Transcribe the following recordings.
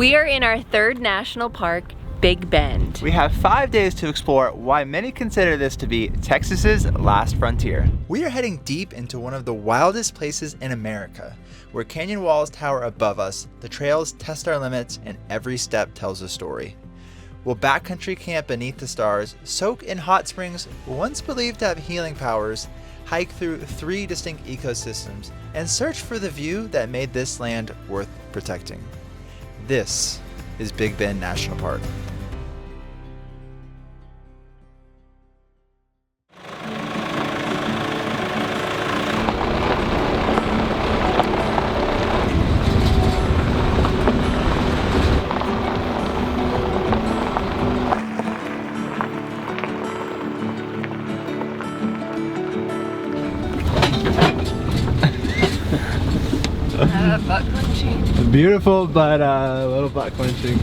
We are in our third national park, Big Bend. We have 5 days to explore why many consider this to be Texas's last frontier. We are heading deep into one of the wildest places in America, where canyon walls tower above us, the trails test our limits, and every step tells a story. We'll backcountry camp beneath the stars, soak in hot springs once believed to have healing powers, hike through 3 distinct ecosystems, and search for the view that made this land worth protecting. This is Big Bend National Park. Butt clenching. Beautiful, but a little butt clenching.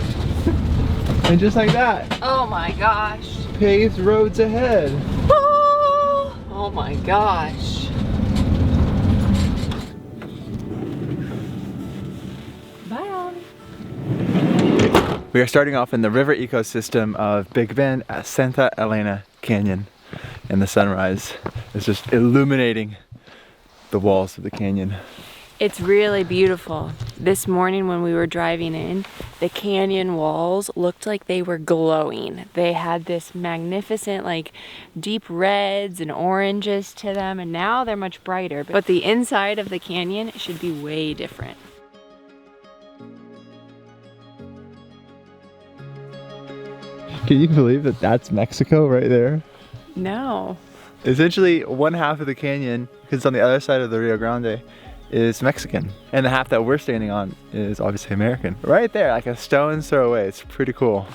And just like that, Oh my gosh. paved roads ahead. Oh my gosh. Bye, Ollie. We are starting off in the river ecosystem of Big Bend at Santa Elena Canyon. And the sunrise is just illuminating the walls of the canyon. It's really beautiful. This morning when we were driving in, the canyon walls looked like they were glowing. They had this magnificent like deep reds and oranges to them, and now they're much brighter. But the inside of the canyon should be way different. Can you believe that that's Mexico right there? No. Essentially, one half of the canyon, because it's on the other side of the Rio Grande, is Mexican. And the half that we're standing on is obviously American. Right there, like a stone's throw away. It's pretty cool.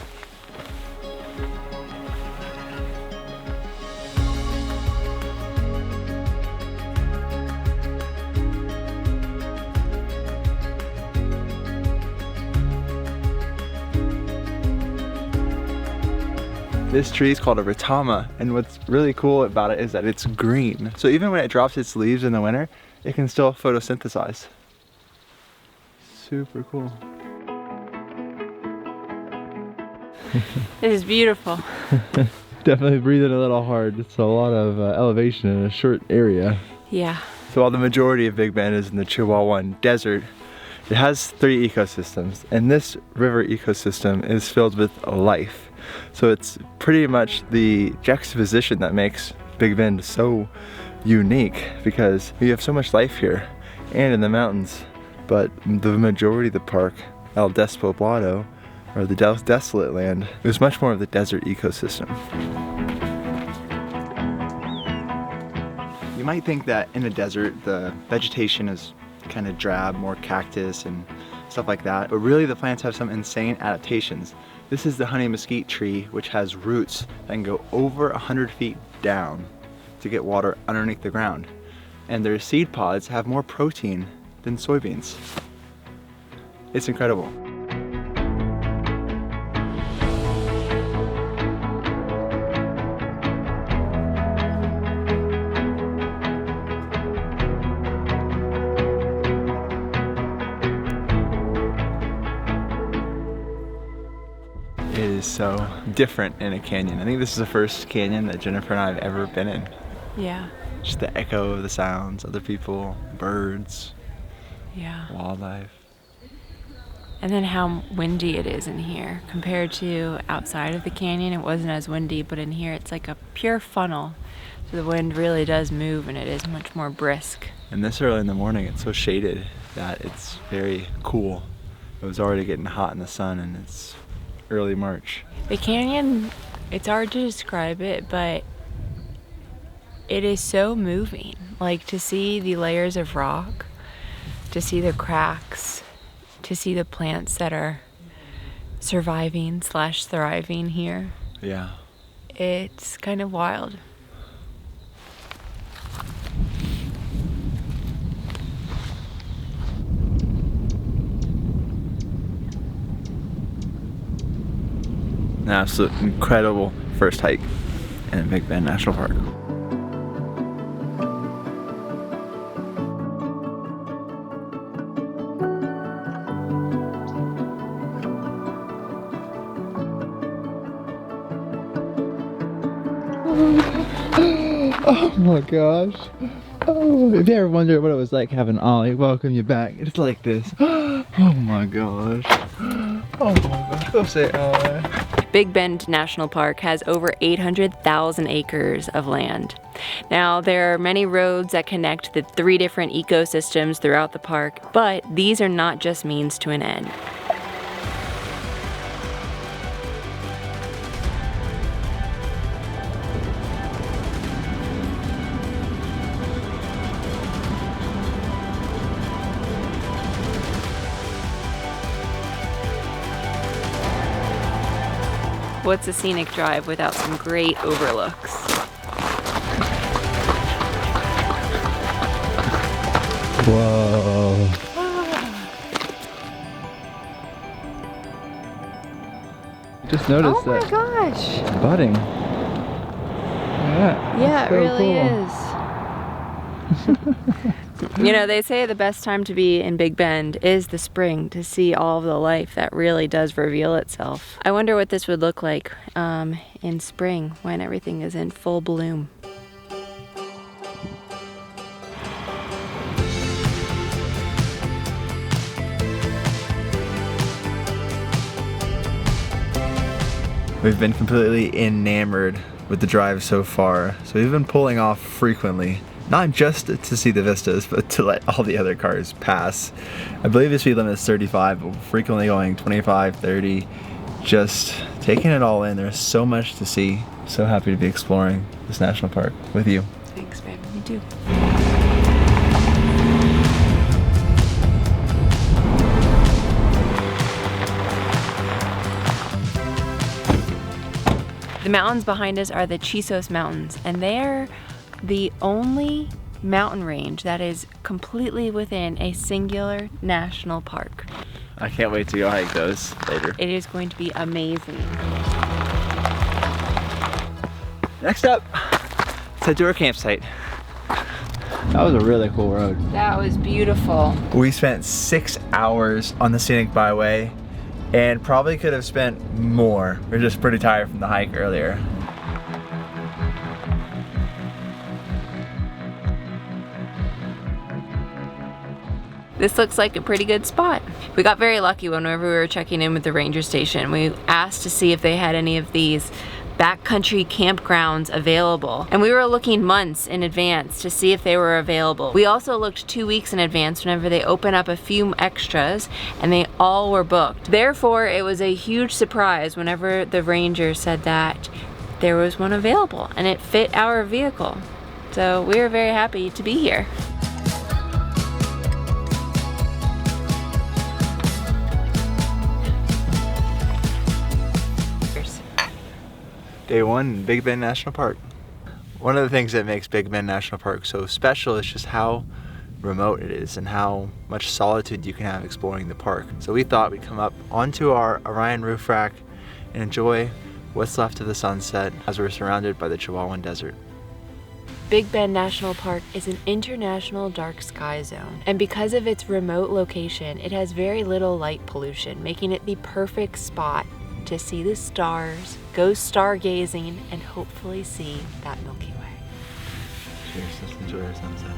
This tree is called a retama, and what's really cool about it is that it's green. So even when it drops its leaves in the winter, it can still photosynthesize. Super cool. This is beautiful. Definitely breathing a little hard. It's a lot of elevation in a short area. Yeah. So while the majority of Big Bend is in the Chihuahuan Desert, it has 3 ecosystems, and this river ecosystem is filled with life. So it's pretty much the juxtaposition that makes Big Bend so unique, because you have so much life here and in the mountains, but the majority of the park, El Despoblado, or the desolate land, is much more of the desert ecosystem. You might think that in a desert the vegetation is kind of drab, more cactus and stuff like that, but really the plants have some insane adaptations. This is the honey mesquite tree, which has roots that can go over 100 feet down to get water underneath the ground. And their seed pods have more protein than soybeans. It's incredible. It is so different in a canyon. I think this is the first canyon that Jennifer and I have ever been in. Yeah. Just the echo of the sounds, other people, birds, Yeah. wildlife. And then how windy it is in here compared to outside of the canyon. It wasn't as windy, but in here it's like a pure funnel. So the wind really does move and it is much more brisk. And this early in the morning, it's so shaded that it's very cool. It was already getting hot in the sun, and it's early March. The canyon, it's hard to describe it, but it is so moving. Like, to see the layers of rock, to see the cracks, to see the plants that are surviving / thriving here. Yeah. It's kind of wild. An absolute incredible first hike in Big Bend National Park. Oh my gosh. Oh, if you ever wondered what it was like having Ollie welcome you back, it's like this. Oh my gosh. Oh my gosh. Go say Ollie. Big Bend National Park has over 800,000 acres of land. Now, there are many roads that connect the 3 different ecosystems throughout the park, but these are not just means to an end. What's a scenic drive without some great overlooks? Whoa. Just noticed that. Oh my gosh! Budding. Yeah, it so really cool. is. You know, they say the best time to be in Big Bend is the spring to see all of the life that really does reveal itself. I wonder what this would look like in spring when everything is in full bloom. We've been completely enamored with the drive so far, so we've been pulling off frequently. Not just to see the vistas, but to let all the other cars pass. I believe the speed limit is 35, but we're frequently going 25, 30, just taking it all in. There's so much to see. So happy to be exploring this national park with you. Thanks, babe. Me too. The mountains behind us are the Chisos Mountains, and they are the only mountain range that is completely within a singular national park. I can't wait to go hike those later. It is going to be amazing. Next up, let's head to our campsite. That was a really cool road. That was beautiful. We spent 6 hours on the scenic byway and probably could have spent more. We're just pretty tired from the hike earlier. This looks like a pretty good spot. We got very lucky whenever we were checking in with the ranger station. We asked to see if they had any of these backcountry campgrounds available. And we were looking months in advance to see if they were available. We also looked 2 weeks in advance whenever they open up a few extras, and they all were booked. Therefore, it was a huge surprise whenever the ranger said that there was one available and it fit our vehicle. So we were very happy to be here. Day 1 in Big Bend National Park. One of the things that makes Big Bend National Park so special is just how remote it is and how much solitude you can have exploring the park. So we thought we'd come up onto our Orion roof rack and enjoy what's left of the sunset as we're surrounded by the Chihuahuan Desert. Big Bend National Park is an international dark sky zone, and because of its remote location, it has very little light pollution, making it the perfect spot to see the stars, go stargazing, and hopefully see that Milky Way. Cheers, let's enjoy our sunset.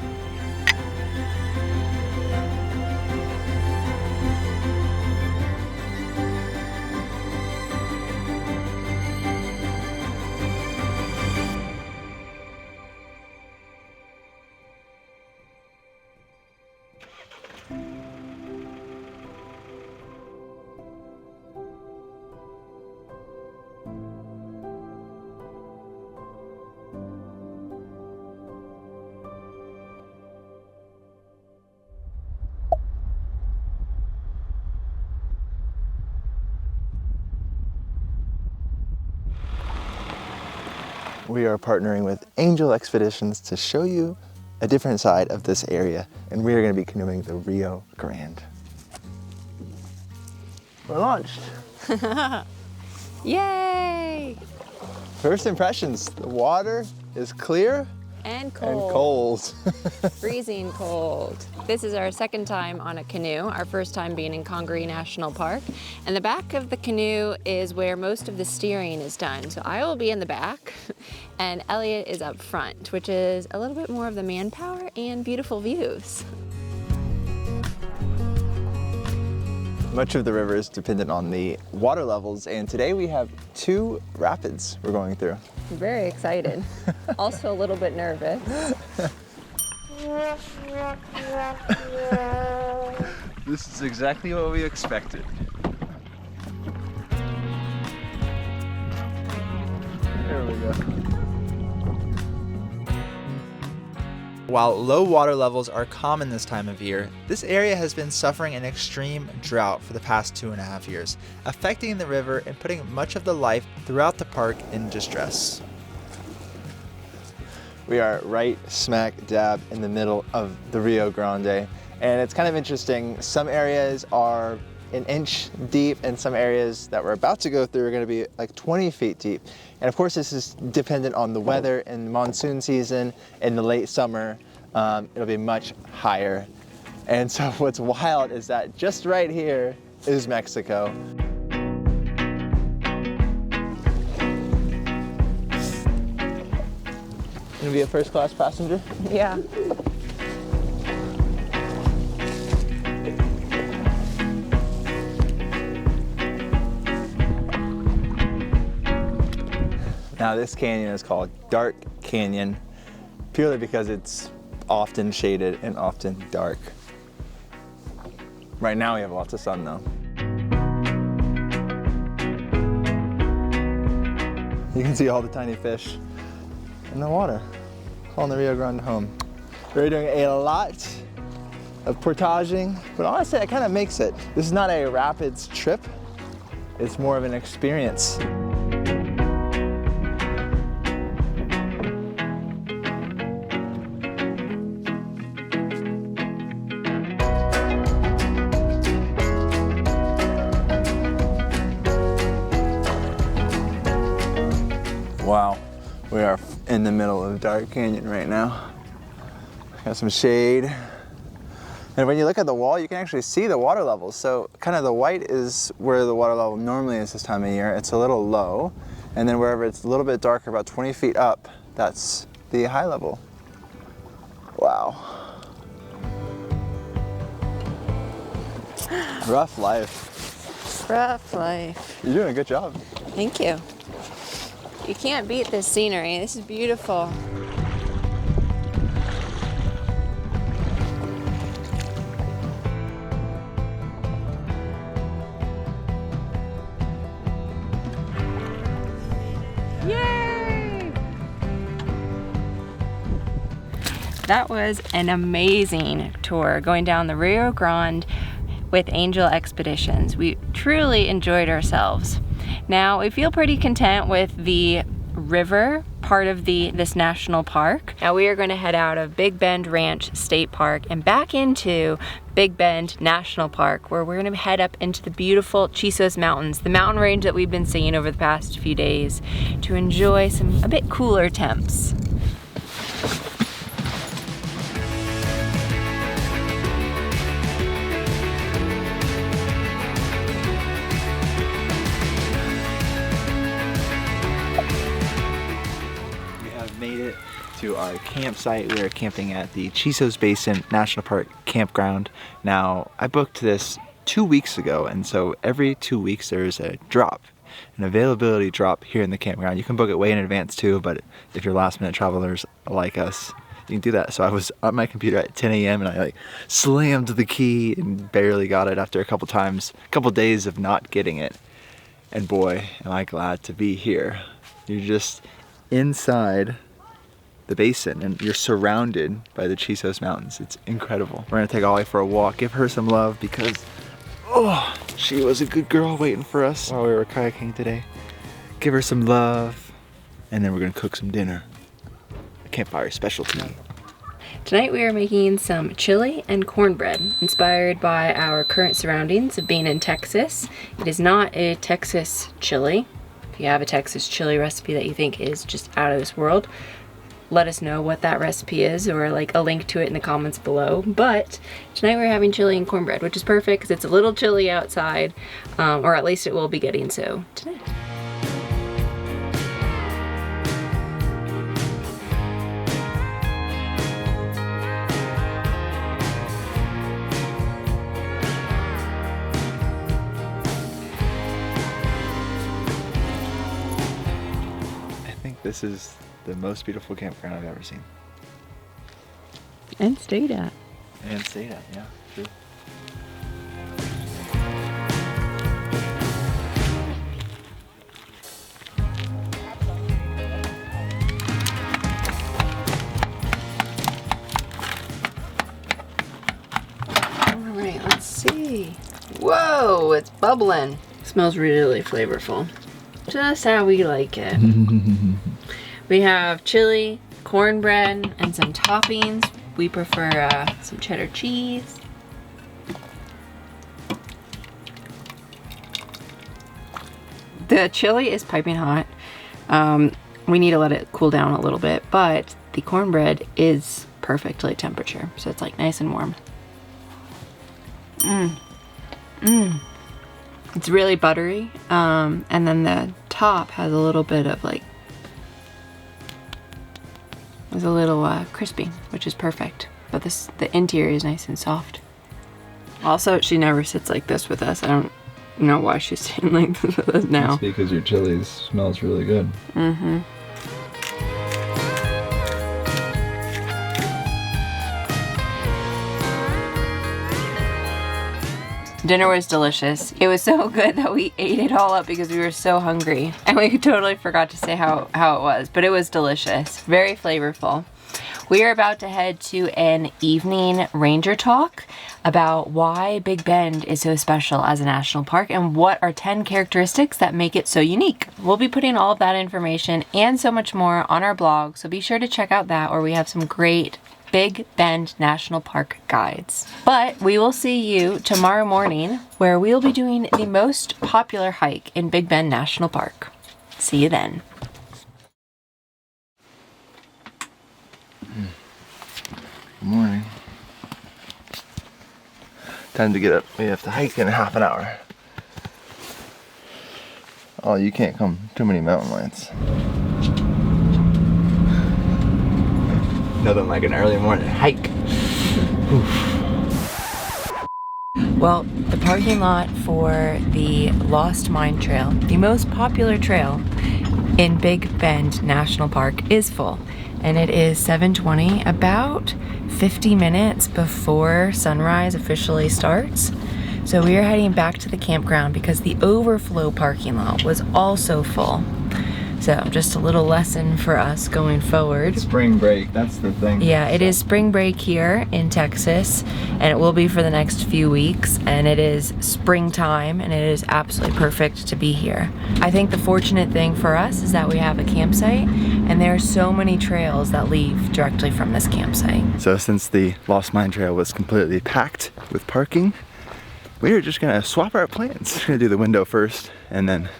We are partnering with Angel Expeditions to show you a different side of this area, and we are going to be canoeing the Rio Grande. We're launched. Yay! First impressions, the water is clear, And cold. And cold. Freezing cold. This is our second time on a canoe, our first time being in Congaree National Park. And the back of the canoe is where most of the steering is done. So I will be in the back and Elliot is up front, which is a little bit more of the manpower and beautiful views. Much of the river is dependent on the water levels, and today we have 2 rapids we're going through. I'm very excited. Also a little bit nervous. This is exactly what we expected. There we go. While low water levels are common this time of year, this area has been suffering an extreme drought for the past 2.5 years, affecting the river and putting much of the life throughout the park in distress. We are right smack dab in the middle of the Rio Grande, and it's kind of interesting. Some areas are an inch deep, and some areas that we're about to go through are going to be like 20 feet deep. And of course, this is dependent on the weather. In the monsoon season, in the late summer, it'll be much higher. And so what's wild is that just right here is Mexico. Gonna be a first class passenger? Yeah. Now this canyon is called Dark Canyon, purely because it's often shaded and often dark. Right now we have lots of sun though. You can see all the tiny fish in the water, calling the Rio Grande home. We're doing a lot of portaging, but honestly it kind of makes it. This is not a rapids trip, it's more of an experience. Wow, we are in the middle of Dark Canyon right now. Got some shade. And when you look at the wall, you can actually see the water levels. So kind of the white is where the water level normally is this time of year. It's a little low. And then wherever it's a little bit darker, about 20 feet up, that's the high level. Wow. Rough life. Rough life. You're doing a good job. Thank you. You can't beat this scenery. This is beautiful. Yay! That was an amazing tour going down the Rio Grande with Angel Expeditions. We truly enjoyed ourselves. Now, we feel pretty content with the river part of this national park. Now we are going to head out of Big Bend Ranch State Park and back into Big Bend National Park, where we're going to head up into the beautiful Chisos Mountains, the mountain range that we've been seeing over the past few days, to enjoy some a bit cooler temps. Made it to our campsite. We are camping at the Chisos Basin National Park campground. Now, I booked this 2 weeks ago, and so every 2 weeks there's a drop, an availability drop here in the campground. You can book it way in advance too, but if you're last minute travelers like us, you can do that. So I was on my computer at 10 a.m. and I slammed the key and barely got it after a couple days of not getting it. And boy, am I glad to be here. You're just inside the basin and you're surrounded by the Chisos Mountains. It's incredible. We're gonna take Ollie for a walk, give her some love because, oh, she was a good girl waiting for us while we were kayaking today. Give her some love, and then we're gonna cook some dinner. A campfire specialty. Tonight we are making some chili and cornbread, inspired by our current surroundings of being in Texas. It is not a Texas chili. If you have a Texas chili recipe that you think is just out of this world, let us know what that recipe is, or like a link to it in the comments below. But tonight we're having chili and cornbread, which is perfect because it's a little chilly outside, or at least it will be getting so tonight. This is the most beautiful campground I've ever seen. And stayed at. And stayed at, yeah, true. All right, let's see. Whoa, it's bubbling. Smells really flavorful. Just how we like it. We have chili, cornbread, and some toppings. We prefer some cheddar cheese. The chili is piping hot. We need to let it cool down a little bit, but the cornbread is perfectly temperature, so it's like nice and warm. It's really buttery, and then the top has a little bit of like, it's a little crispy, which is perfect. But the interior is nice and soft. Also, she never sits like this with us. I don't know why she's sitting like this with us now. It's because your chili smells really good. Mm-hmm. Dinner was delicious. It was so good that we ate it all up because we were so hungry. And we totally forgot to say how it was, but it was delicious. Very flavorful. We are about to head to an evening ranger talk about why Big Bend is so special as a national park and what are 10 characteristics that make it so unique. We'll be putting all of that information and so much more on our blog, so be sure to check out that, where we have some great Big Bend National Park guides. But we will see you tomorrow morning, where we'll be doing the most popular hike in Big Bend National Park. See you then. Good morning. Time to get up. We have to hike in half an hour. Oh, you can't come too many mountain lions. Nothing like an early morning hike. Well, the parking lot for the Lost Mine Trail, the most popular trail in Big Bend National Park, is full. And it is 7:20, about 50 minutes before sunrise officially starts. So we are heading back to the campground because the overflow parking lot was also full. So just a little lesson for us going forward. Spring break, that's the thing. Yeah, it is spring break here in Texas, and it will be for the next few weeks, and it is springtime, and it is absolutely perfect to be here. I think the fortunate thing for us is that we have a campsite, and there are so many trails that leave directly from this campsite. So since the Lost Mine Trail was completely packed with parking, we are just gonna swap our plans. We're gonna do the window first and then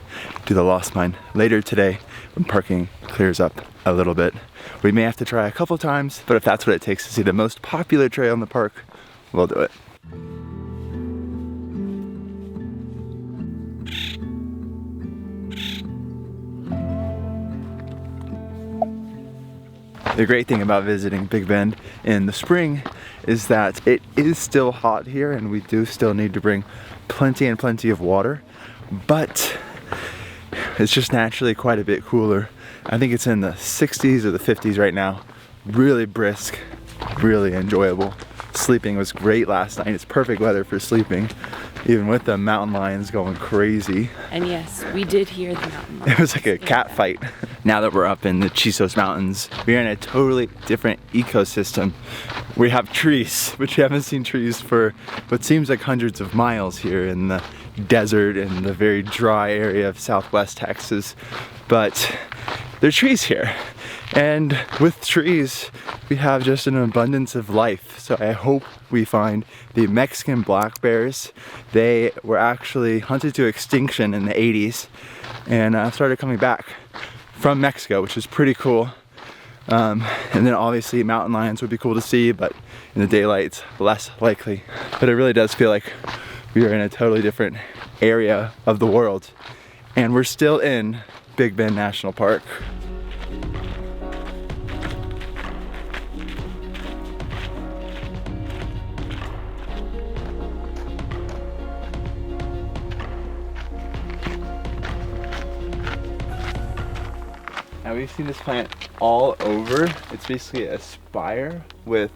do the Lost Mine later today when parking clears up a little bit. We may have to try a couple times, but if that's what it takes to see the most popular trail in the park, we'll do it. The great thing about visiting Big Bend in the spring is that it is still hot here, and we do still need to bring plenty and plenty of water, but it's just naturally quite a bit cooler. I think it's in the 60s or the 50s right now. Really brisk, really enjoyable. Sleeping was great last night. It's perfect weather for sleeping, even with the mountain lions going crazy. And yes, we did hear the mountain lions. It was like a cat fight. Now that we're up in the Chisos Mountains, we're in a totally different ecosystem. We have trees, which we haven't seen trees for what seems like hundreds of miles here in the desert and the very dry area of Southwest Texas. But there are trees here. And with trees, we have just an abundance of life. So I hope we find the Mexican black bears. They were actually hunted to extinction in the 80s and started coming back from Mexico, which is pretty cool. And then obviously mountain lions would be cool to see, but in the daylight it's less likely. But it really does feel like we are in a totally different area of the world. And we're still in Big Bend National Park. Now we've seen this plant all over. It's basically a spire with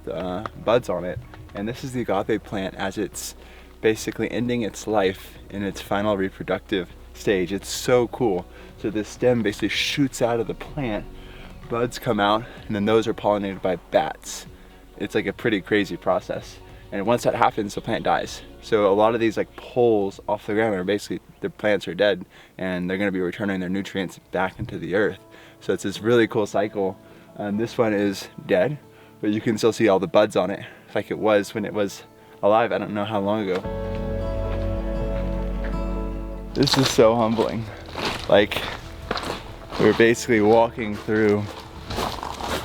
buds on it. And this is the agave plant as it's basically ending its life in its final reproductive stage. It's so cool. So this stem basically shoots out of the plant, buds come out, and then those are pollinated by bats. It's like a pretty crazy process. And once that happens, the plant dies. So a lot of these like poles off the ground are basically, the plants are dead and they're gonna be returning their nutrients back into the earth. So it's this really cool cycle. This one is dead, but you can still see all the buds on it, like it was when it was alive. I don't know how long ago. This is so humbling. Like, we're basically walking through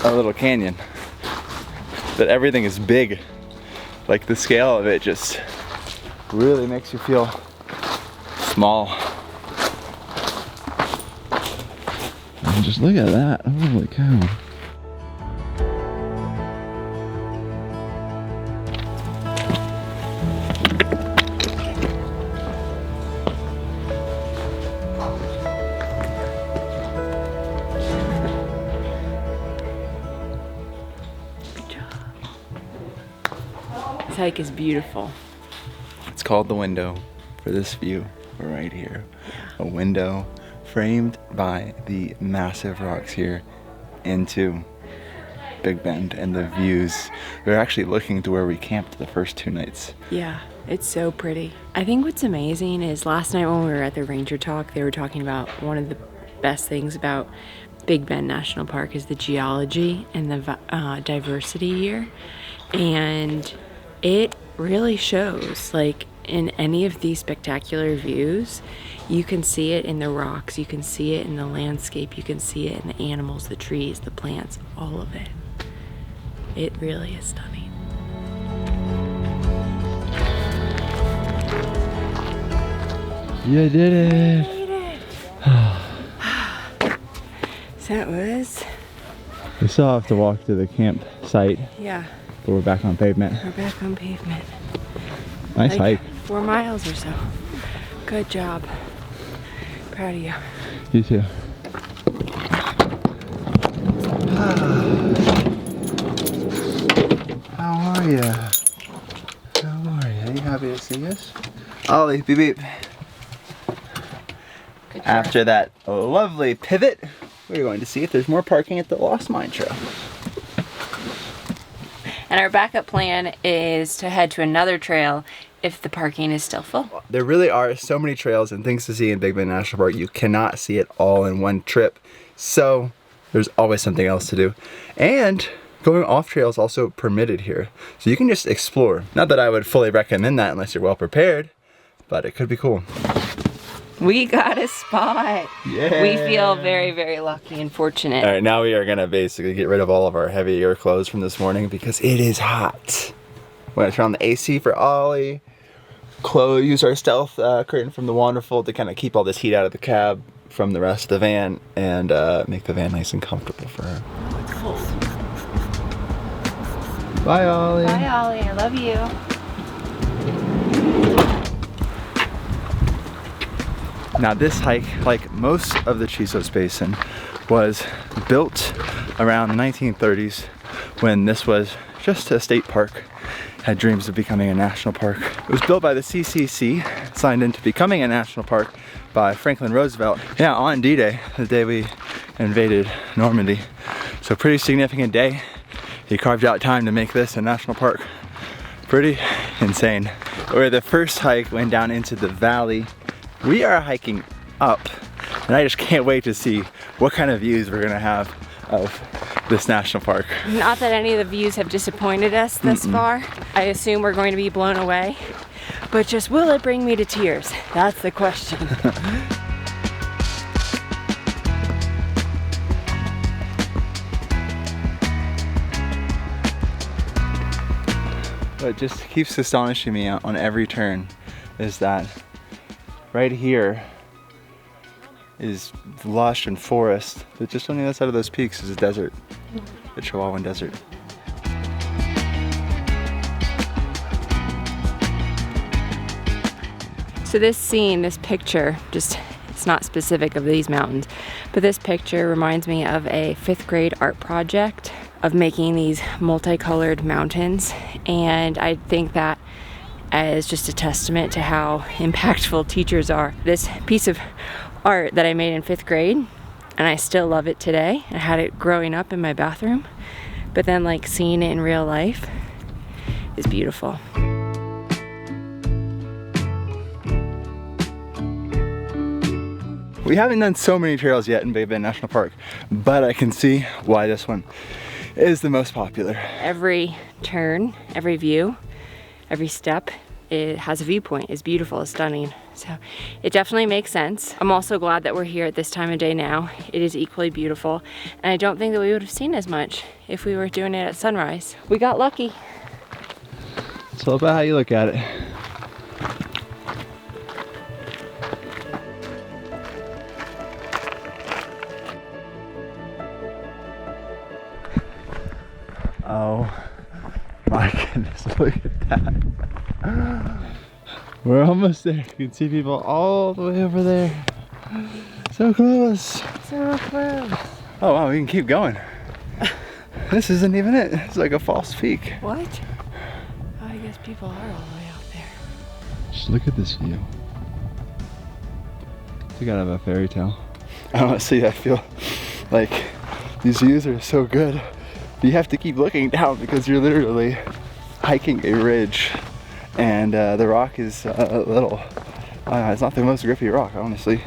a little canyon, but everything is big. Like the scale of it just really makes you feel small. And just look at that, holy cow. Good job. This hike is beautiful. It's called the window for this view right here. A window framed by the massive rocks here into Big Bend and the views. We're actually looking to where we camped the first 2 nights. Yeah, it's so pretty. I think what's amazing is last night when we were at the ranger talk, they were talking about one of the best things about Big Bend National Park is the geology and the diversity here. And it really shows, like in any of these spectacular views, you can see it in the rocks, you can see it in the landscape, you can see it in the animals, the trees, the plants, all of it. It really is stunning. You did it! We did it! So it was... We still have to walk to the campsite, Yeah, but we're back on pavement. we're back on pavement. Nice hike. 4 miles or so. Good job. Proud of you. You too. How are you? How are you? Are you happy to see us? Ollie, beep beep. After that lovely pivot, we're going to see if there's more parking at the Lost Mine Trail. And our backup plan is to head to another trail if the parking is still full. There really are so many trails and things to see in Big Bend National Park. You cannot see it all in one trip. So there's always something else to do. And going off trail is also permitted here. So you can just explore. Not that I would fully recommend that unless you're well prepared, but it could be cool. We got a spot. Yeah. We feel very, very lucky and fortunate. All right, now we are gonna basically get rid of all of our heavier clothes from this morning because it is hot. We're gonna turn on the AC for Ollie. Use our stealth curtain from the Wonderful to kind of keep all this heat out of the cab from the rest of the van and make the van nice and comfortable for her. Bye, Ollie. Bye, Ollie. I love you. Now this hike, like most of the Chisos Basin, was built around the 1930s when this was just a state park. Had dreams of becoming a national park. It was built by the CCC, signed into becoming a national park by Franklin Roosevelt. Yeah, on D-Day, the day we invaded Normandy. So pretty significant day. He carved out time to make this a national park. Pretty insane. Where the first hike went down into the valley. We are hiking up, and I just can't wait to see what kind of views we're gonna have of this national park. Not that any of the views have disappointed us thus far. I assume we're going to be blown away, but just will it bring me to tears? That's the question. What just keeps astonishing me on every turn is that right here is lush and forest, but just on the other side of those peaks is a desert, the Chihuahuan Desert. So this scene, this picture, just it's not specific of these mountains, but this picture reminds me of a 5th grade art project of making these multicolored mountains, and I think that as just a testament to how impactful teachers are. This piece of art that I made in 5th grade, and I still love it today. I had it growing up in my bathroom, but then like seeing it in real life is beautiful. We haven't done so many trails yet in Big Bend National Park, but I can see why this one is the most popular. Every turn, every view, every step, it has a viewpoint. It's beautiful, it's stunning. So it definitely makes sense. I'm also glad that we're here at this time of day now. It is equally beautiful, and I don't think that we would have seen as much if we were doing it at sunrise. We got lucky. It's all about how you look at it. Oh my goodness, look at that. We're almost there. You can see people all the way over there. So close. So close. Oh wow, we can keep going. This isn't even it. It's like a false peak. What? Oh, I guess people are all the way out there. Just look at this view. You gotta have a fairy tale. Honestly, I feel like these views are so good. You have to keep looking down because you're literally hiking a ridge, and the rock is a little, it's not the most grippy rock, honestly.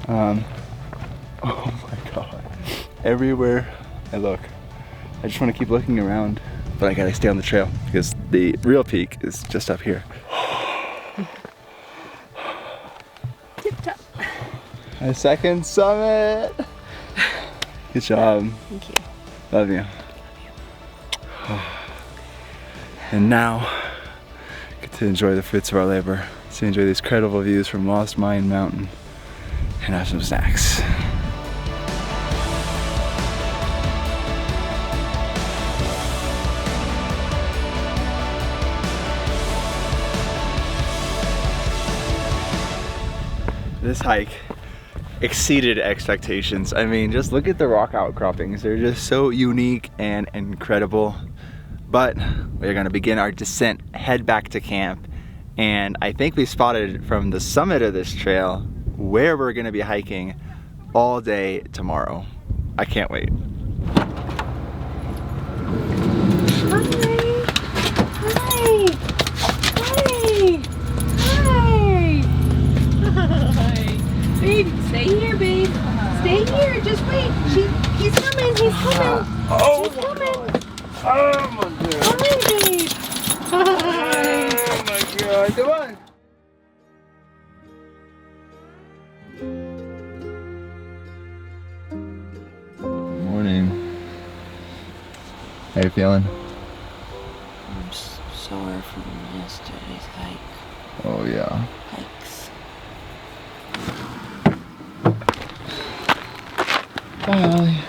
Oh my god. Everywhere I look, I just want to keep looking around, but I gotta stay on the trail because the real peak is just up here. Tip-top. My second summit. Good job. Thank you. Love you. And now, get to enjoy the fruits of our labor. To enjoy these incredible views from Lost Mine Mountain and have some snacks. This hike exceeded expectations. I mean, just look at the rock outcroppings. They're just so unique and incredible. But we're gonna begin our descent, head back to camp. And I think we spotted from the summit of this trail where we're gonna be hiking all day tomorrow. I can't wait. Babe, stay here, babe. Stay here. Just wait. He's coming. He's coming. Oh, He's coming. oh my god. Hi, babe. Hi. Oh my god. Come on. Morning. How you feeling? I'm sore from yesterday's hike. Oh yeah. Hikes. Bye, Ollie.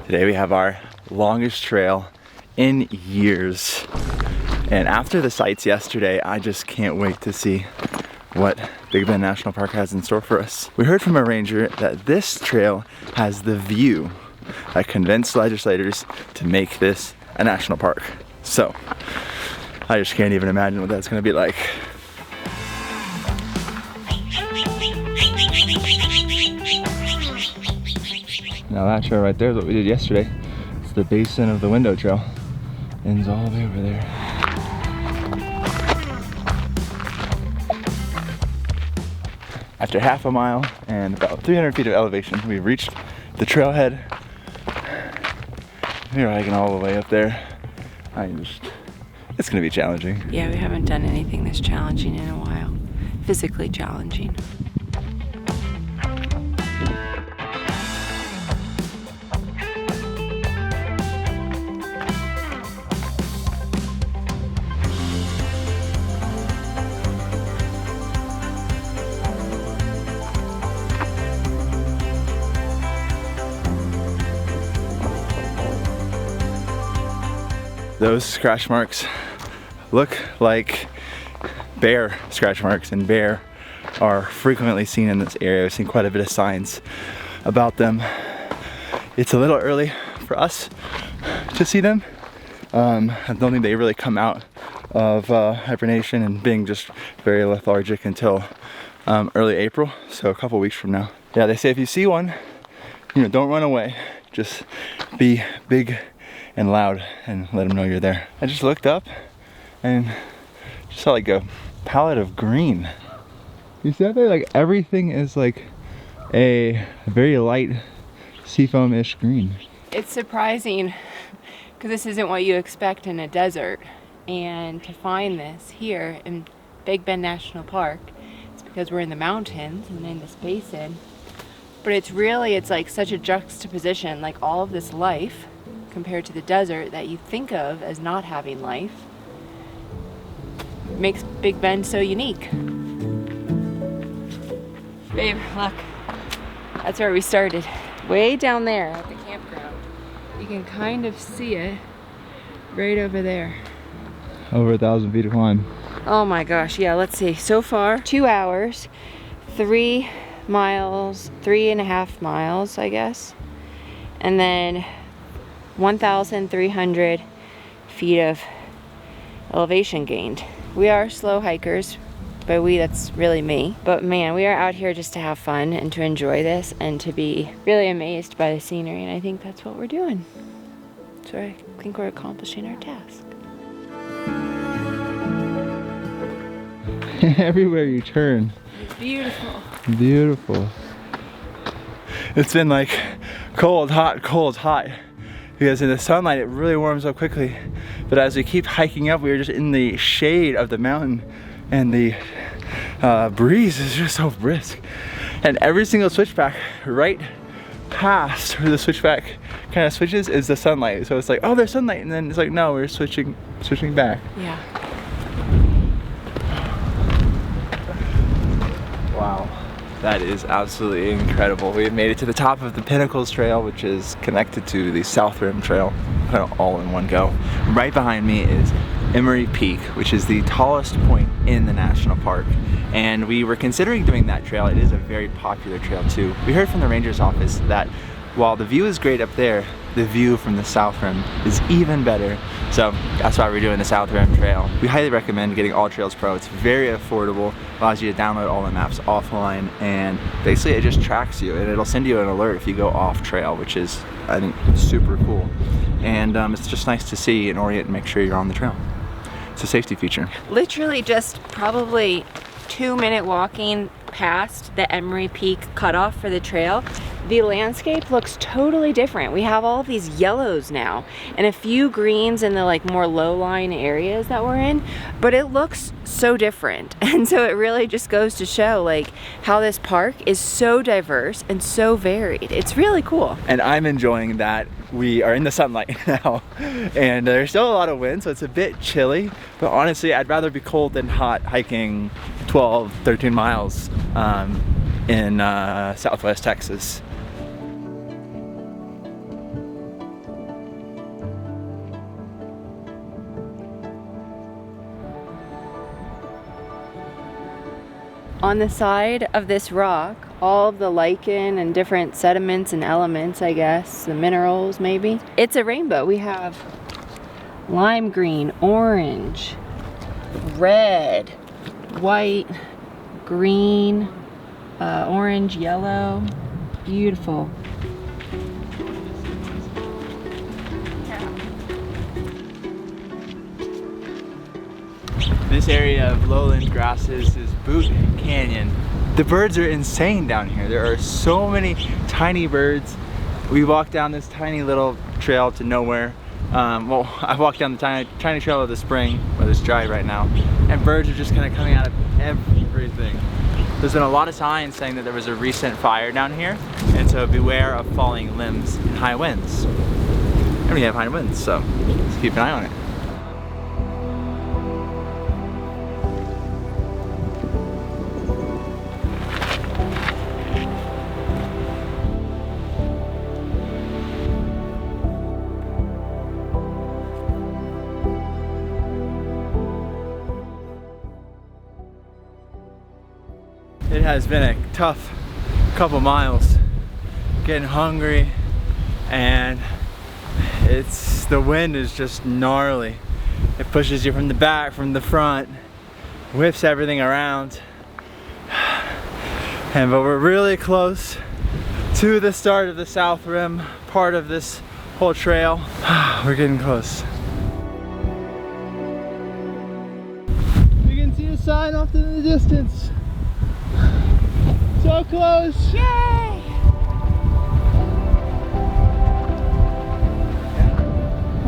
Today we have our longest trail in years. And after the sights yesterday, I just can't wait to see what Big Bend National Park has in store for us. We heard from a ranger that this trail has the view that convinced legislators to make this a national park. So, I just can't even imagine what that's gonna be like. Now that trail right there is what we did yesterday. It's the basin of the window trail. Ends all the way over there. After half a mile and about 300 feet of elevation, we've reached the trailhead. We're hiking all the way up there. It's gonna be challenging. Yeah, we haven't done anything this challenging in a while. Physically challenging. those scratch marks look like bear scratch marks, and bear are frequently seen in this area. I've seen quite a bit of signs about them. It's a little early for us to see them. I don't think they really come out of hibernation and being just very lethargic until early April, so a couple weeks from now. Yeah, they say if you see one, you know, don't run away. Just be big and loud and let them know you're there. I just looked up and just saw like a palette of green. You see that there? Like everything is like a very light seafoam-ish green. It's surprising because this isn't what you expect in a desert, and to find this here in Big Bend National Park, it's because we're in the mountains and in this basin. But it's like such a juxtaposition, like all of this life compared to the desert that you think of as not having life makes Big Bend so unique. Babe, look, that's where we started. Way down there at the campground. You can kind of see it right over there. Over 1,000 feet of climb. Oh my gosh, yeah, let's see. So far, 2 hours, 3 miles, 3.5 miles, I guess. And then 1,300 feet of elevation gained. We are slow hikers. By we, that's really me. But man, we are out here just to have fun and to enjoy this and to be really amazed by the scenery, and I think that's what we're doing. So I think we're accomplishing our task. Everywhere you turn. It's beautiful. Beautiful. It's been like cold, hot, because in the sunlight it really warms up quickly. But as we keep hiking up, we were just in the shade of the mountain, and the breeze is just so brisk. And every single switchback right past where the switchback kind of switches is the sunlight. So it's like, oh, there's sunlight, and then it's like, no, we're switching back. Yeah. Wow, that is absolutely incredible. We have made it to the top of the Pinnacles Trail, which is connected to the South Rim Trail, kind of all in one go. Right behind me is Emery Peak, which is the tallest point in the national park. And we were considering doing that trail. It is a very popular trail too. We heard from the ranger's office that while the view is great up there, the view from the South Rim is even better. So that's why we're doing the South Rim Trail. We highly recommend getting All Trails Pro. It's very affordable, allows you to download all the maps offline, and basically it just tracks you and it'll send you an alert if you go off trail, which is, I think, super cool. And it's just nice to see and orient and make sure you're on the trail. It's a safety feature. Literally just probably 2-minute walking past the Emery Peak cutoff for the trail, the landscape looks totally different. We have all of these yellows now and a few greens in the like more low-lying areas that we're in, but it looks so different. And so it really just goes to show like how this park is so diverse and so varied. It's really cool. And I'm enjoying that we are in the sunlight now, and there's still a lot of wind, so it's a bit chilly, but honestly I'd rather be cold than hot hiking 12-13 miles in Southwest Texas. On the side of this rock, all of the lichen and different sediments and elements, I guess, the minerals maybe, it's a rainbow. We have lime green, orange, red, white, green, orange, yellow. Beautiful. This area of lowland grasses is Boot Canyon. The birds are insane down here. There are so many tiny birds. We walked down this tiny little trail to nowhere. Well, I walked down the tiny trail of the spring, where it's dry right now, and birds are just kind of coming out of everything. There's been a lot of signs saying that there was a recent fire down here, and so beware of falling limbs and high winds. And we have high winds, so let's keep an eye on it. It has been a tough couple miles. Getting hungry, and the wind is just gnarly. It pushes you from the back, from the front, whips everything around. But we're really close to the start of the South Rim part of this whole trail. We're getting close. You can see a sign off in the distance. So close! Yay!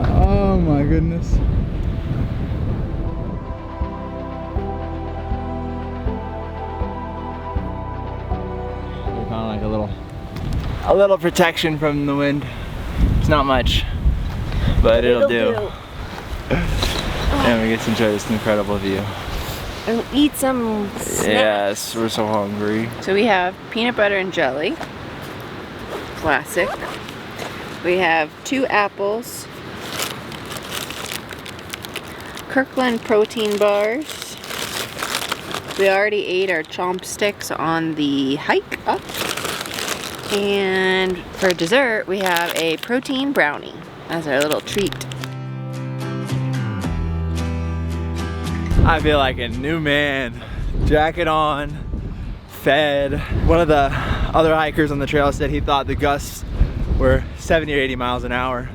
Oh my goodness. We found like a little protection from the wind. It's not much, but it'll do. And we get to enjoy this incredible view. And eat some snacks. Yes, we're so hungry. So we have peanut butter and jelly. Classic. We have 2 apples. Kirkland protein bars. We already ate our chomp sticks on the hike up. And for dessert, we have a protein brownie as our little treat. I feel like a new man. Jacket on, fed. One of the other hikers on the trail said he thought the gusts were 70 or 80 miles an hour.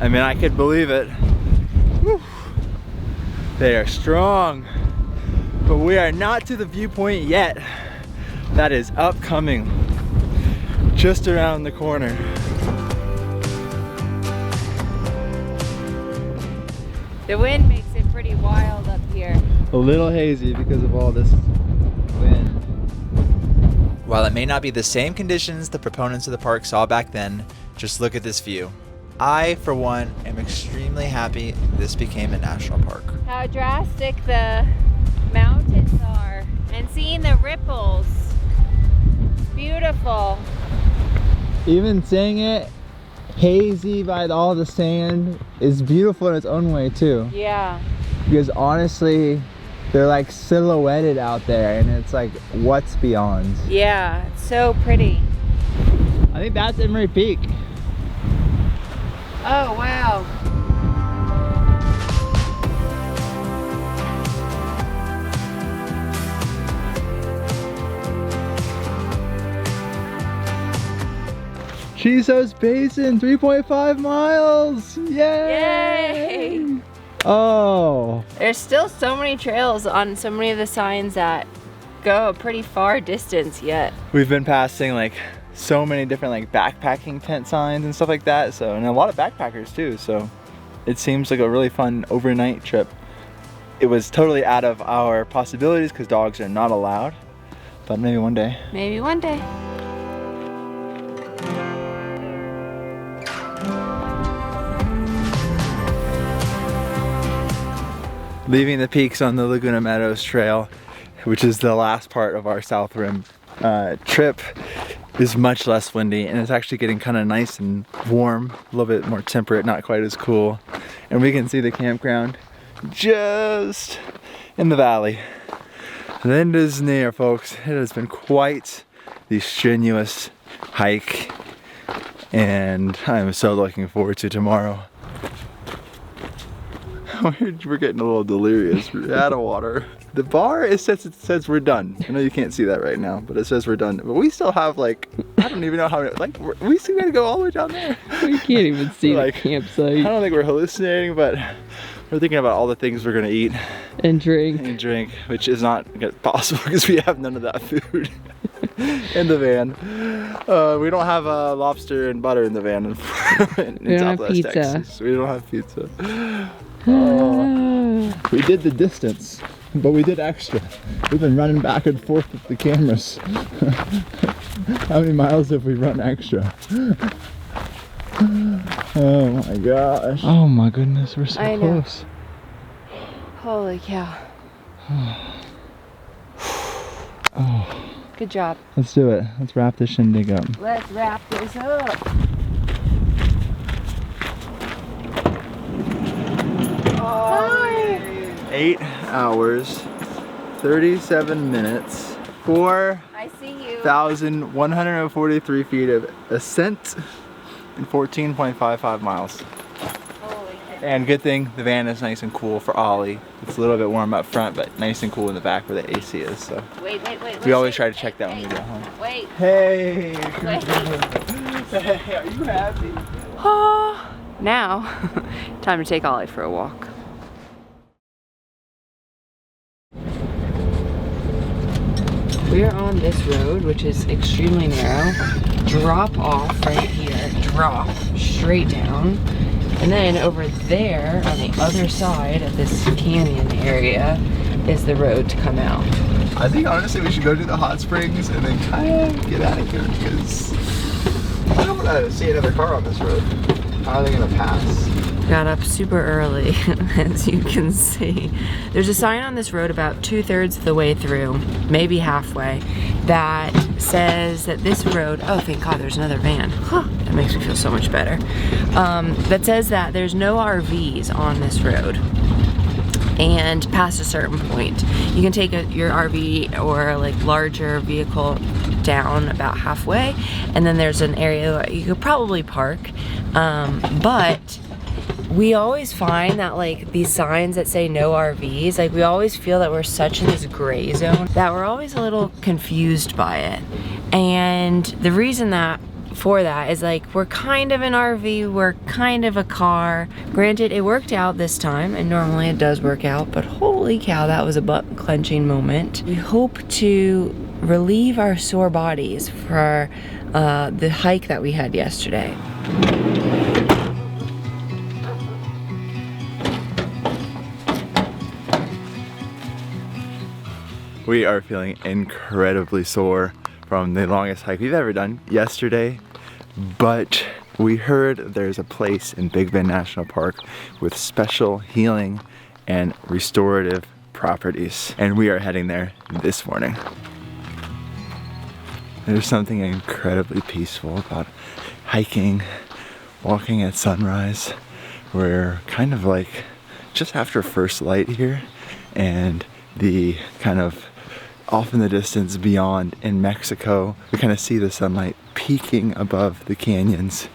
I mean, I could believe it. Whew. They are strong, but we are not to the viewpoint yet. That is upcoming, just around the corner. The wind makes it pretty wild up here. A little hazy because of all this wind. While it may not be the same conditions the proponents of the park saw back then, just look at this view. I, for one, am extremely happy this became a national park. How drastic the mountains are, and seeing the ripples. It's beautiful. Even seeing it hazy by all the sand is beautiful in its own way too. Yeah. Because honestly, they're like silhouetted out there, and it's like, what's beyond? Yeah, it's so pretty. I think that's Emery Peak. Oh, wow. Chiso's Basin, 3.5 miles! Yay! Yay! Oh! There's still so many trails on so many of the signs that go a pretty far distance yet. We've been passing like so many different like backpacking tent signs and stuff like that, so, and a lot of backpackers too, so it seems like a really fun overnight trip. It was totally out of our possibilities because dogs are not allowed, but maybe one day. Maybe one day. Leaving the peaks on the Laguna Meadows Trail, which is the last part of our South Rim trip, is much less windy, and it's actually getting kind of nice and warm, a little bit more temperate, not quite as cool. And we can see the campground just in the valley. The end is near, folks. It has been quite the strenuous hike, and I'm so looking forward to tomorrow. We're getting a little delirious. We're out of water. The bar, it says we're done. I know you can't see that right now, but it says we're done. But we still have like, I don't even know how, like, we still gotta go all the way down there. We can't even see like, the campsite. I don't think we're hallucinating, but we're thinking about all the things we're gonna eat And drink. and drink, which is not possible because we have none of that food in the van. We don't have lobster and butter in the van in We don't have Southwest pizza. Texas. We don't have pizza. We did the distance, but we did extra. We've been running back and forth with the cameras. How many miles have we run extra? Oh my gosh. Oh my goodness, we're so I know. close. Holy cow. Oh, Good job. let's do it. Let's wrap this shindig up. Let's wrap this up. Oh, 8 hours, 37 minutes, I see you. 4,143 feet of ascent and 14.55 miles. Holy shit. And good thing the van is nice and cool for Ollie. It's a little bit warm up front, but nice and cool in the back where the AC is. So Wait. we always try to check that when we get home. Wait. Hey! Wait. Hey, are you happy? Oh, now, time to take Ollie for a walk. We are on this road, which is extremely narrow. Drop off right here, drop straight down. And then over there on the other side of this canyon area is the road to come out. I think honestly we should go to the hot springs and then kind of get out of here because I don't want to see another car on this road. How are they going to pass? Got up super early, as you can see. There's a sign on this road about 2/3 of the way through, maybe halfway, that says that this road, oh thank God there's another van. Huh, that makes me feel so much better. That says that there's no RVs on this road. And past a certain point, you can take your RV or like larger vehicle down about halfway, and then there's an area where you could probably park, but we always find that like these signs that say no RVs, like we always feel that we're such in this gray zone that we're always a little confused by it. And the reason for that is like we're kind of an RV, we're kind of a car. Granted, it worked out this time, and normally it does work out, but holy cow, that was a butt clenching moment. We hope to relieve our sore bodies for the hike that we had yesterday. We are feeling incredibly sore from the longest hike we've ever done yesterday, but we heard there's a place in Big Bend National Park with special healing and restorative properties, and we are heading there this morning. There's something incredibly peaceful about hiking, walking at sunrise. We're kind of like just after first light here, and the kind of off in the distance beyond in Mexico, we kind of see the sunlight peeking above the canyons,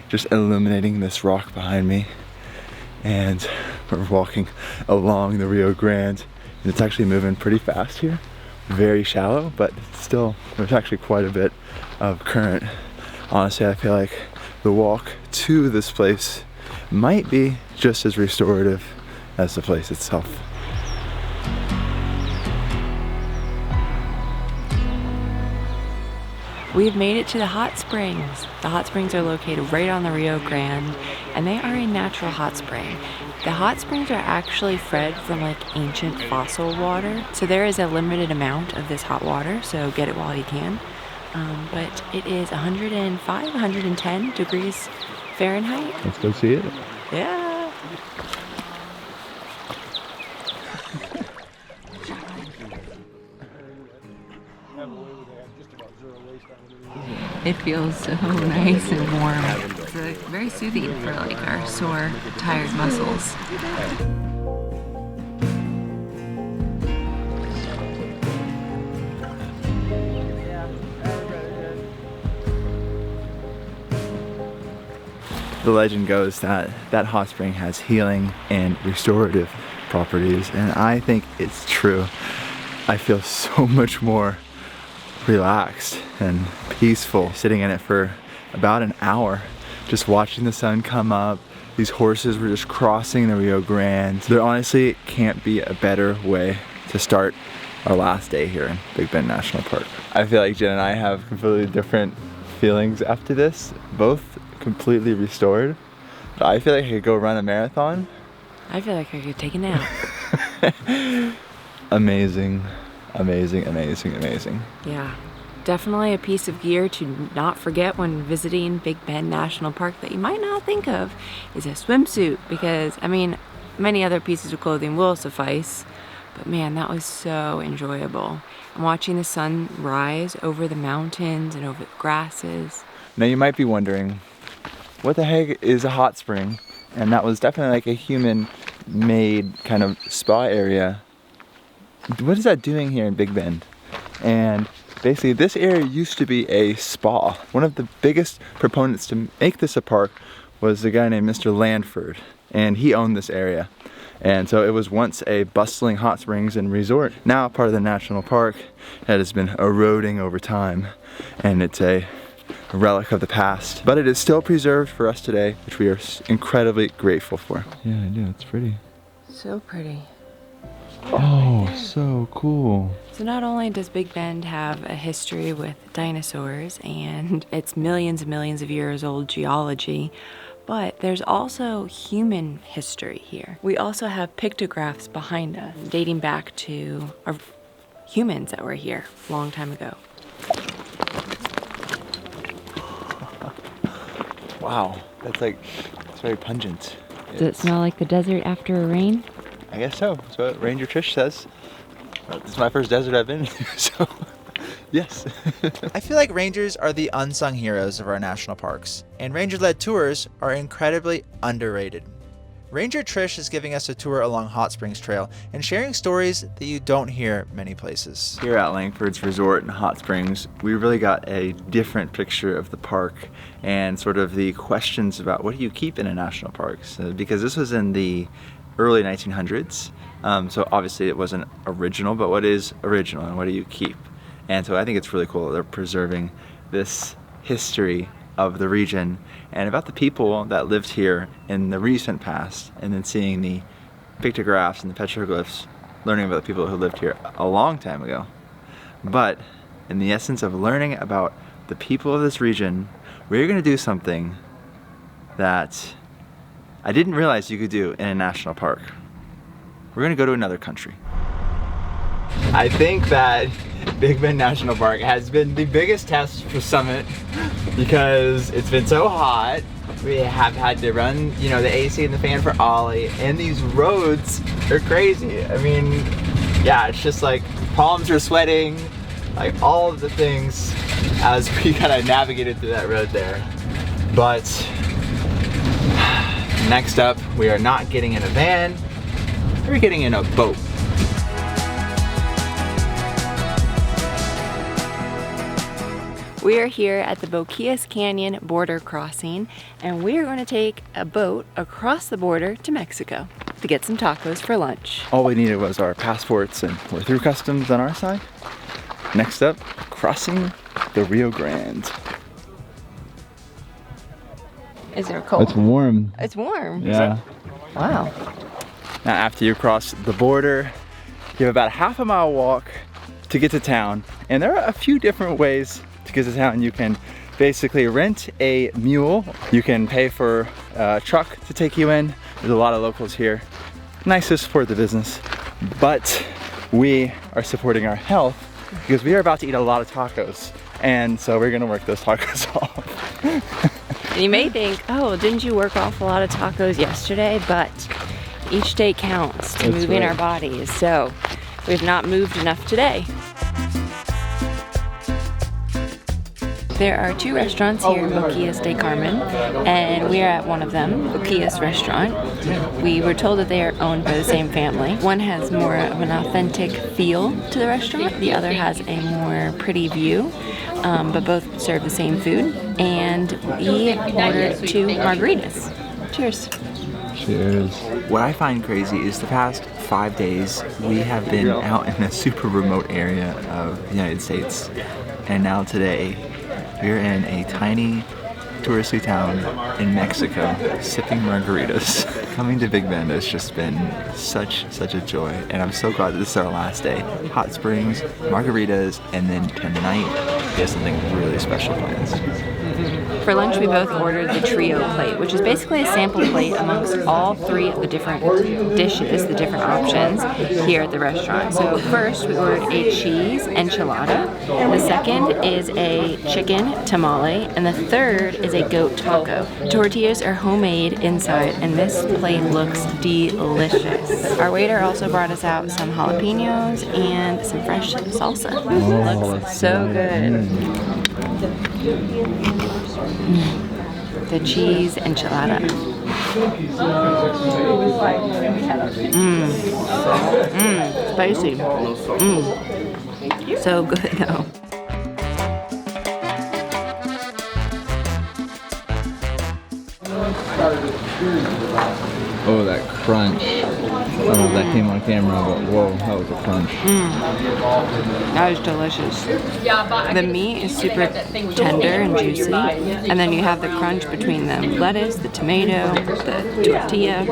just illuminating this rock behind me. And we're walking along the Rio Grande, and it's actually moving pretty fast here. Very shallow, but still, there's actually quite a bit of current. Honestly, I feel like the walk to this place might be just as restorative as the place itself. We've made it to the hot springs. The hot springs are located right on the Rio Grande, and they are a natural hot spring. The hot springs are actually fed from like ancient fossil water, so there is a limited amount of this hot water, so get it while you can. But it is 105, 110 degrees Fahrenheit. Let's go see it. Yeah. It feels so nice and warm. It's very soothing for like our sore, tired muscles. The legend goes that that hot spring has healing and restorative properties, and I think it's true. I feel so much more relaxed and peaceful sitting in it for about an hour, just watching the sun come up. These horses were just crossing the Rio Grande. There honestly can't be a better way to start our last day here in Big Bend National Park. I feel like Jen and I have completely different feelings after this, both completely restored. But I feel like I could go run a marathon. I feel like I could take a nap. Amazing. Amazing, amazing, amazing. Yeah, definitely a piece of gear to not forget when visiting Big Bend National Park that you might not think of is a swimsuit, because I mean, many other pieces of clothing will suffice, but man, that was so enjoyable. And watching the sun rise over the mountains and over the grasses. Now you might be wondering, what the heck is a hot spring? And that was definitely like a human-made kind of spa area. What is that doing here in Big Bend? And basically this area used to be a spa. One of the biggest proponents to make this a park was a guy named Mr. Landford, and he owned this area. And so it was once a bustling hot springs and resort, now part of the national park that has been eroding over time, and it's a relic of the past. But it is still preserved for us today, which we are incredibly grateful for. Yeah, I do, it's pretty. So pretty. Oh, so cool. So not only does Big Bend have a history with dinosaurs and its millions and millions of years old geology, but there's also human history here. We also have pictographs behind us dating back to our humans that were here a long time ago. Wow, that's it's very pungent. Does it smell like the desert after a rain? I guess so. That's what Ranger Trish says. This is my first desert I've been to, so yes. I feel like rangers are the unsung heroes of our national parks, and ranger-led tours are incredibly underrated. Ranger Trish is giving us a tour along Hot Springs Trail and sharing stories that you don't hear many places. Here at Langford's Resort in Hot Springs, we really got a different picture of the park and sort of the questions about what do you keep in a national park. So, because this was in the early 1900s, so obviously it wasn't original, but what is original and what do you keep? And so I think it's really cool that they're preserving this history of the region and about the people that lived here in the recent past, and then seeing the pictographs and the petroglyphs, learning about the people who lived here a long time ago. But in the essence of learning about the people of this region, we're going to do something that I didn't realize you could do in a national park. We're going to go to another country. I think that Big Bend National Park has been the biggest test for Summit because it's been so hot. We have had to run, you know, the AC and the fan for Ollie, and these roads are crazy. I mean, yeah, it's just like palms are sweating, like all of the things as we kind of navigated through that road there. But next up, we are not getting in a van, we're getting in a boat. We are here at the Boquillas Canyon border crossing, and we are going to take a boat across the border to Mexico to get some tacos for lunch. All we needed was our passports, and we're through customs on our side. Next up, crossing the Rio Grande. Is it cold? It's warm. It's warm. Yeah. Wow. Now after you cross the border, you have about a half-a-mile walk to get to town, and there are a few different ways to get to town. You can basically rent a mule, you can pay for a truck to take you in. There's a lot of locals here. Nice to support the business, but we are supporting our health because we are about to eat a lot of tacos, and so we're gonna work those tacos off. And you may think, oh, didn't you work off a lot of tacos yesterday? But each day counts to moving our bodies, so we've not moved enough today. There are two restaurants here in Boquillas de Carmen, and we are at one of them, Boquillas Restaurant. We were told that they are owned by the same family. One has more of an authentic feel to the restaurant, the other has a more pretty view, but both serve the same food. And we ordered 2 margaritas. Cheers. Cheers. What I find crazy is the past 5 days we have been out in a super remote area of the United States, and now today we're in a tiny touristy town in Mexico sipping margaritas. Coming to Big Bend has just been such a joy, and I'm so glad that this is our last day. Hot springs, margaritas, and then tonight we have something really special planned. For lunch, we both ordered the trio plate, which is basically a sample plate amongst all 3 of the different dishes, the different options here at the restaurant. So first, we ordered a cheese enchilada. The second is a chicken tamale, and the third is a goat taco. Tortillas are homemade inside, and this plate looks delicious. Our waiter also brought us out some jalapenos and some fresh salsa. Looks so good. The cheese enchilada. Spicy. So good though. Oh, that crunch. I don't know if that came on camera, but whoa, that was a crunch. That is delicious. The meat is super tender and juicy, and then you have the crunch between the lettuce, the tomato, the tortilla,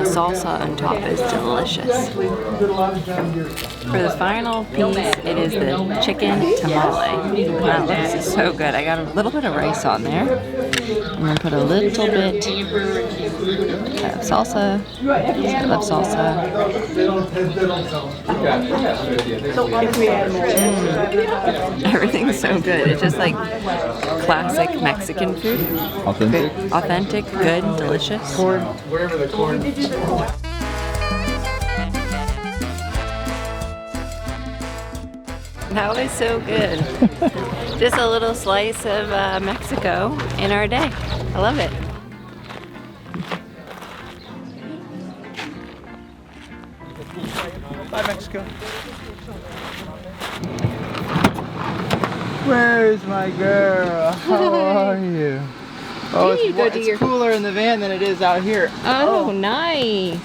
salsa on top is delicious. For the final piece, it is the chicken tamale. Wow, this is so good. I got a little bit of rice on there. I'm gonna put a little bit of salsa. I love salsa. Everything's so good. It's just like classic Mexican food. Authentic? Good. Authentic, good, delicious. Wherever the corn. That was so good. Just a little slice of Mexico in our day. I love it. Bye, Mexico. Where's my girl? How are you? Oh, it's cooler in the van than it is out here. Oh, nice.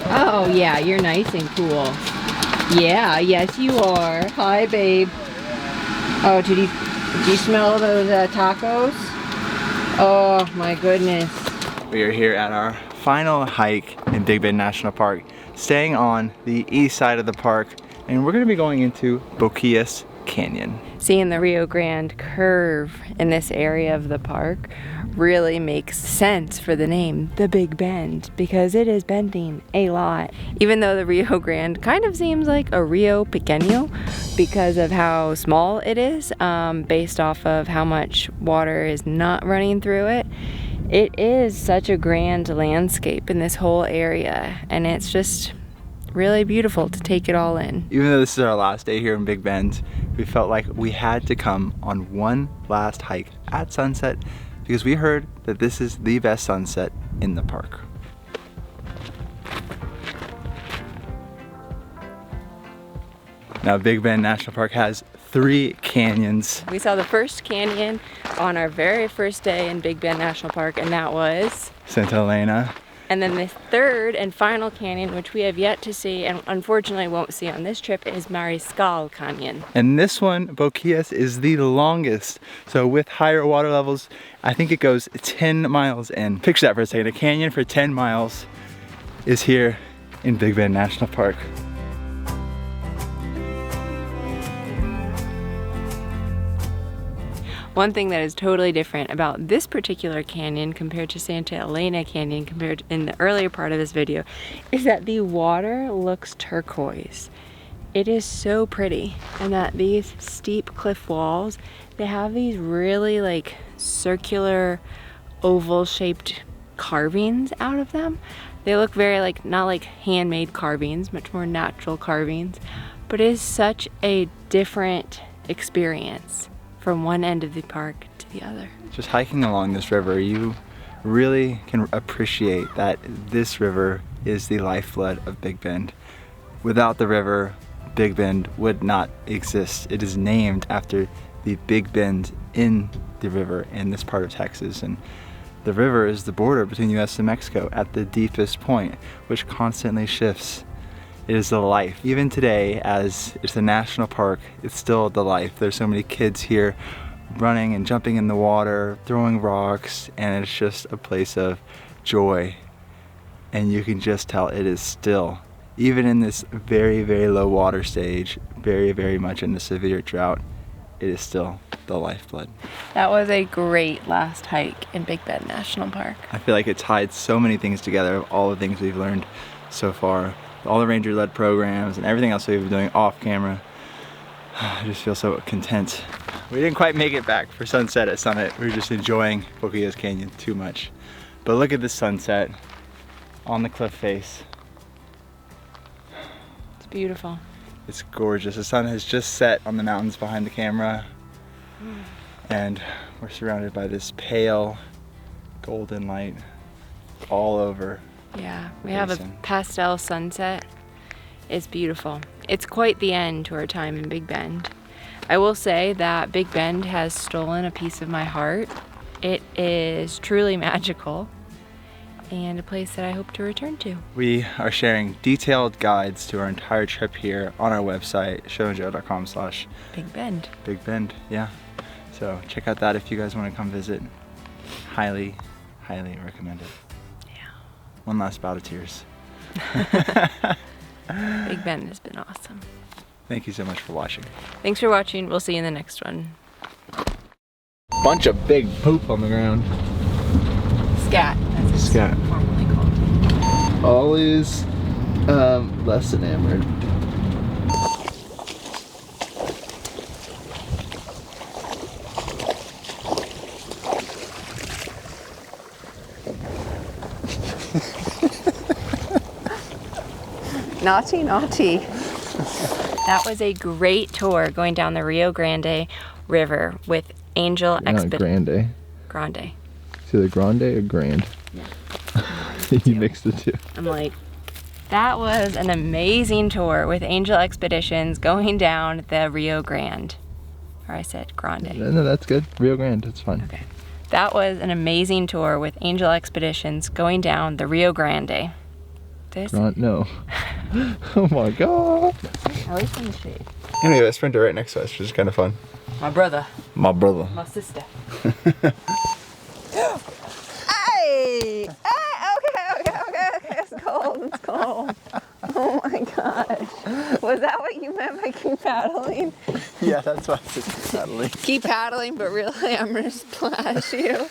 Oh, yeah, you're nice and cool. Yeah, yes you are. Hi, babe. Oh, did you smell those tacos? Oh, my goodness. We are here at our final hike in Big Bend National Park, staying on the east side of the park, and we're going to be going into Boquillas Canyon. Seeing the Rio Grande curve in this area of the park really makes sense for the name, the Big Bend, because it is bending a lot. Even though the Rio Grande kind of seems like a Rio Pequeño because of how small it is, based off of how much water is not running through it. It is such a grand landscape in this whole area, and it's just really beautiful to take it all in. Even though this is our last day here in Big Bend, we felt like we had to come on one last hike at sunset because we heard that this is the best sunset in the park. Now, Big Bend National Park has 3 canyons. We saw the first canyon on our very first day in Big Bend National Park, and that was Santa Elena. And then the third and final canyon, which we have yet to see and unfortunately won't see on this trip, is Mariscal Canyon. And this one, Boquillas, is the longest. So with higher water levels, I think it goes 10 miles in. Picture that for a second. A canyon for 10 miles is here in Big Bend National Park. One thing that is totally different about this particular canyon compared to Santa Elena Canyon compared in the earlier part of this video is that the water looks turquoise. It is so pretty, and that these steep cliff walls, they have these really like circular oval shaped carvings out of them. They look very like, not like handmade carvings, much more natural carvings, but it is such a different experience from one end of the park to the other. Just hiking along this river, you really can appreciate that this river is the lifeblood of Big Bend. Without the river, Big Bend would not exist. It is named after the Big Bend in the river in this part of Texas, and the river is the border between the US and Mexico at the deepest point, which constantly shifts. It is the life. Even today, as it's a national park, it's still the life. There's so many kids here running and jumping in the water, throwing rocks, and it's just a place of joy. And you can just tell it is still, even in this very, very low water stage, very, very much in the severe drought, it is still the lifeblood. That was a great last hike in Big Bend National Park. I feel like it tied so many things together, of all the things we've learned so far. All the ranger-led programs and everything else we've been doing off camera. I just feel so content. We didn't quite make it back for sunset at Summit. We were just enjoying Boquillas Canyon too much. But look at this sunset on the cliff face. It's beautiful. It's gorgeous. The sun has just set on the mountains behind the camera. And we're surrounded by this pale golden light all over. Yeah, we have a Basin. pastel sunset. It's beautiful. It's quite the end to our time in Big Bend. I will say that Big Bend has stolen a piece of my heart. It is truly magical and a place that I hope to return to. We are sharing detailed guides to our entire trip here on our website, showandjoe.com/Big Big Bend. Bend, yeah. So check out that if you guys want to come visit. Highly, highly recommend it. Yeah. One last bout of tears. Big Bend has been awesome. Thank you so much for watching. Thanks for watching. We'll see you in the next one. Bunch of big poop on the ground. Scat. As it's Scat. formerly called. Always less enamored. Naughty, naughty. That was a great tour going down the Rio Grande River with Angel Expeditions. Grande. Grande. It's either grande or grand. Yeah. You mix the two. I'm like, that was an amazing tour with Angel Expeditions going down the Rio Grande. Or I said Grande. No, that's good. Rio Grande, it's fine. Okay. That was an amazing tour with Angel Expeditions going down the Rio Grande. No. Oh my god. At least in the shade. Anyway, best friend right next to us, which is kind of fun. My brother. My brother. My sister. Hey! Okay. It's cold. Oh my gosh. Was that what you meant by keep paddling? Yeah, that's why I said keep paddling. Keep paddling, but really I'm gonna splash you.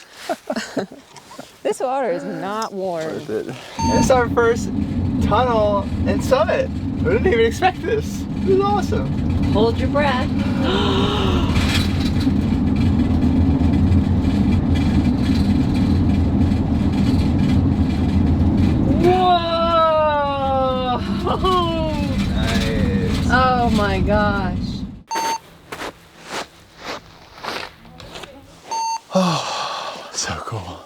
This water is not warm. This is our first tunnel and summit. We didn't even expect this. This is awesome. Hold your breath. Whoa! Nice. Oh my gosh. Oh, so cool.